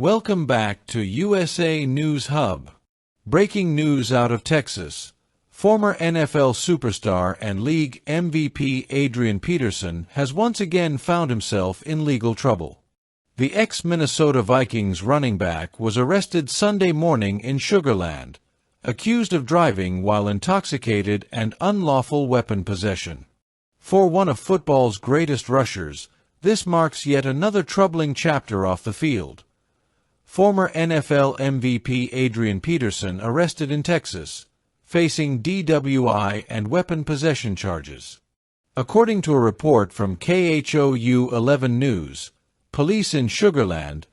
Welcome back to USA News Hub. Breaking news out of Texas. Former NFL superstar and league MVP Adrian Peterson has once again found himself in legal trouble. The ex-Minnesota Vikings running back was arrested Sunday morning in Sugar Land, accused of driving while intoxicated and unlawful weapon possession. For one of football's greatest rushers, this marks yet another troubling chapter off the field. Former NFL MVP Adrian Peterson arrested in Texas, facing DWI and weapon possession charges. According to a report from KHOU 11 News, police in Sugar Land,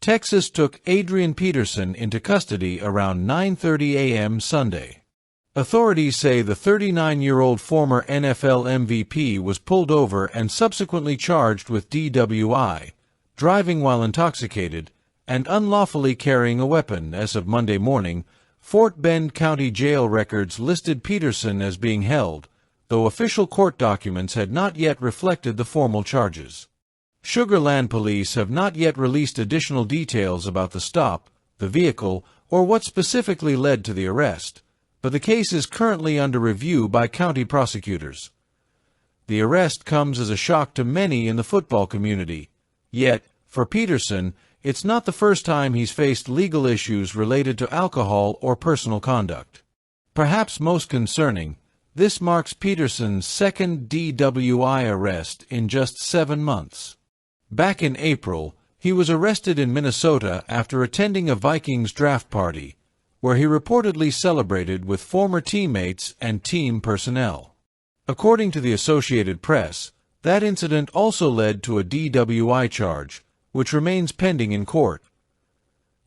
Texas took Adrian Peterson into custody around 9:30 a.m. Sunday. Authorities say the 39-year-old former NFL MVP was pulled over and subsequently charged with DWI, driving while intoxicated, and unlawfully carrying a weapon. As of Monday morning, Fort Bend County Jail records listed Peterson as being held, though official court documents had not yet reflected the formal charges. Sugar Land police have not yet released additional details about the stop, the vehicle, or what specifically led to the arrest, but the case is currently under review by county prosecutors. The arrest comes as a shock to many in the football community. Yet, for Peterson, it's not the first time he's faced legal issues related to alcohol or personal conduct. Perhaps most concerning, this marks Peterson's second DWI arrest in just 7 months. Back in April, he was arrested in Minnesota after attending a Vikings draft party, where he reportedly celebrated with former teammates and team personnel. According to the Associated Press, that incident also led to a DWI charge, which remains pending in court.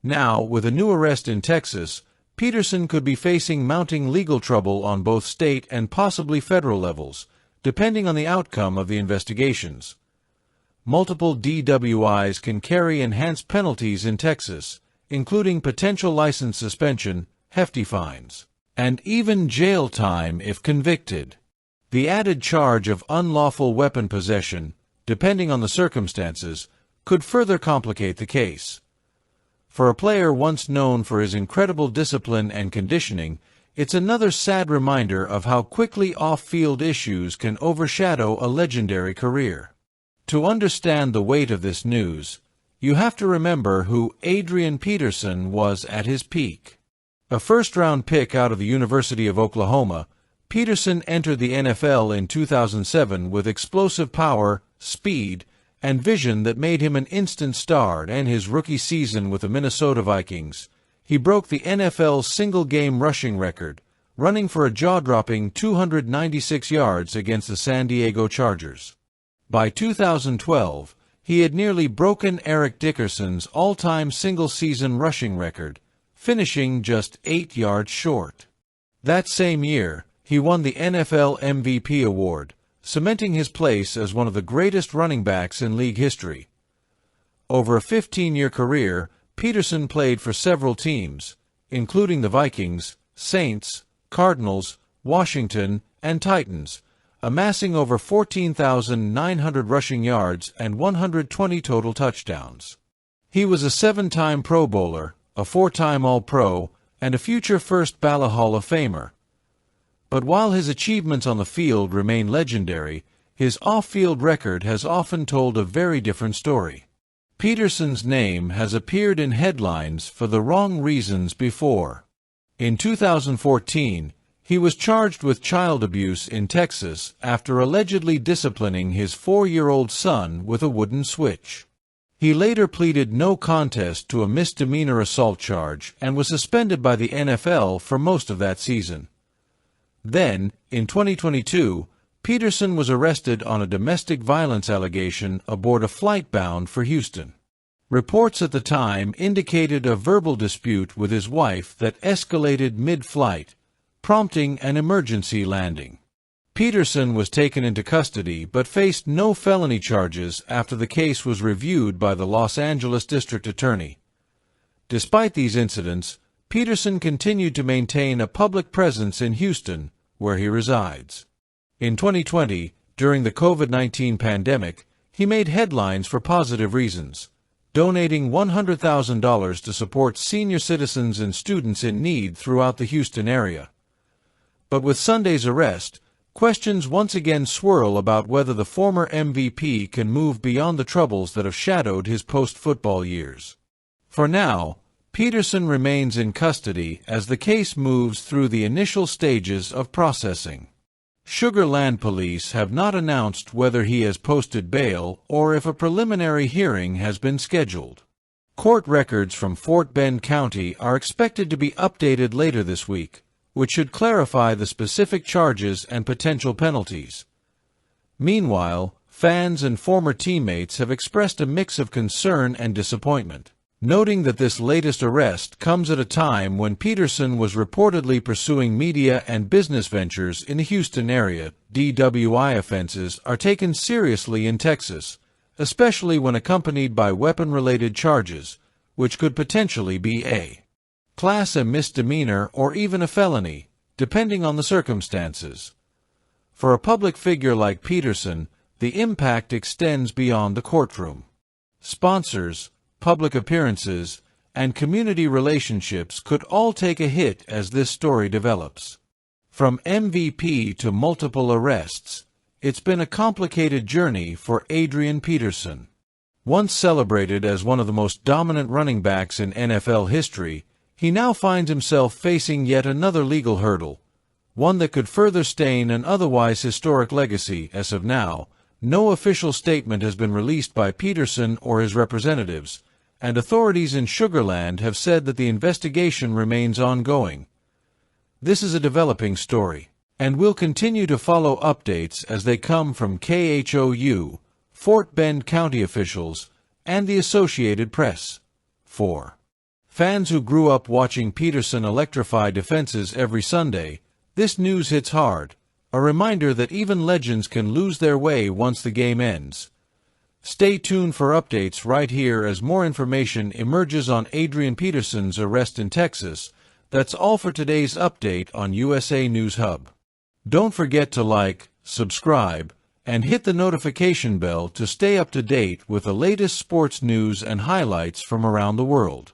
Now, with a new arrest in Texas, Peterson could be facing mounting legal trouble on both state and possibly federal levels, depending on the outcome of the investigations. Multiple DWIs can carry enhanced penalties in Texas, including potential license suspension, hefty fines, and even jail time if convicted. The added charge of unlawful weapon possession, depending on the circumstances, could further complicate the case. For a player once known for his incredible discipline and conditioning, it's another sad reminder of how quickly off-field issues can overshadow a legendary career. To understand the weight of this news, you have to remember who Adrian Peterson was at his peak. A first-round pick out of the University of Oklahoma, Peterson entered the NFL in 2007 with explosive power, speed, and vision that made him an instant star. And his rookie season with the Minnesota Vikings, he broke the NFL's single-game rushing record, running for a jaw-dropping 296 yards against the San Diego Chargers. By 2012, he had nearly broken Eric Dickerson's all-time single-season rushing record, finishing just 8 yards short. That same year, he won the NFL MVP award, cementing his place as one of the greatest running backs in league history. Over a 15-year career, Peterson played for several teams, including the Vikings, Saints, Cardinals, Washington, and Titans, amassing over 14,900 rushing yards and 120 total touchdowns. He was a 7-time Pro Bowler, a 4-time All-Pro, and a future first-ballot Hall of Famer. But while his achievements on the field remain legendary, his off-field record has often told a very different story. Peterson's name has appeared in headlines for the wrong reasons before. In 2014, he was charged with child abuse in Texas after allegedly disciplining his 4-year-old son with a wooden switch. He later pleaded no contest to a misdemeanor assault charge and was suspended by the NFL for most of that season. Then, in 2022, Peterson was arrested on a domestic violence allegation aboard a flight bound for Houston. Reports at the time indicated a verbal dispute with his wife that escalated mid-flight, prompting an emergency landing. Peterson was taken into custody but faced no felony charges after the case was reviewed by the Los Angeles District Attorney. Despite these incidents, Peterson continued to maintain a public presence in Houston, where he resides. In 2020, during the COVID-19 pandemic, he made headlines for positive reasons, donating $100,000 to support senior citizens and students in need throughout the Houston area. But with Sunday's arrest, questions once again swirl about whether the former MVP can move beyond the troubles that have shadowed his post-football years. For now, Peterson remains in custody as the case moves through the initial stages of processing. Sugar Land police have not announced whether he has posted bail or if a preliminary hearing has been scheduled. Court records from Fort Bend County are expected to be updated later this week, which should clarify the specific charges and potential penalties. Meanwhile, fans and former teammates have expressed a mix of concern and disappointment, noting that this latest arrest comes at a time when Peterson was reportedly pursuing media and business ventures in the Houston area. DWI offenses are taken seriously in Texas, especially when accompanied by weapon-related charges, which could potentially be a class A misdemeanor or even a felony, depending on the circumstances. For a public figure like Peterson, the impact extends beyond the courtroom. Sponsors, public appearances, and community relationships could all take a hit as this story develops. From MVP to multiple arrests, it's been a complicated journey for Adrian Peterson. Once celebrated as one of the most dominant running backs in NFL history, he now finds himself facing yet another legal hurdle, one that could further stain an otherwise historic legacy. As of now, no official statement has been released by Peterson or his representatives, and authorities in Sugar Land have said that the investigation remains ongoing. This is a developing story, and we'll continue to follow updates as they come from KHOU, Fort Bend County officials, and the Associated Press. 4. Fans who grew up watching Peterson electrify defenses every Sunday, this news hits hard, a reminder that even legends can lose their way once the game ends. Stay tuned for updates right here as more information emerges on Adrian Peterson's arrest in Texas. That's all for today's update on USA News Hub. Don't forget to like, subscribe, and hit the notification bell to stay up to date with the latest sports news and highlights from around the world.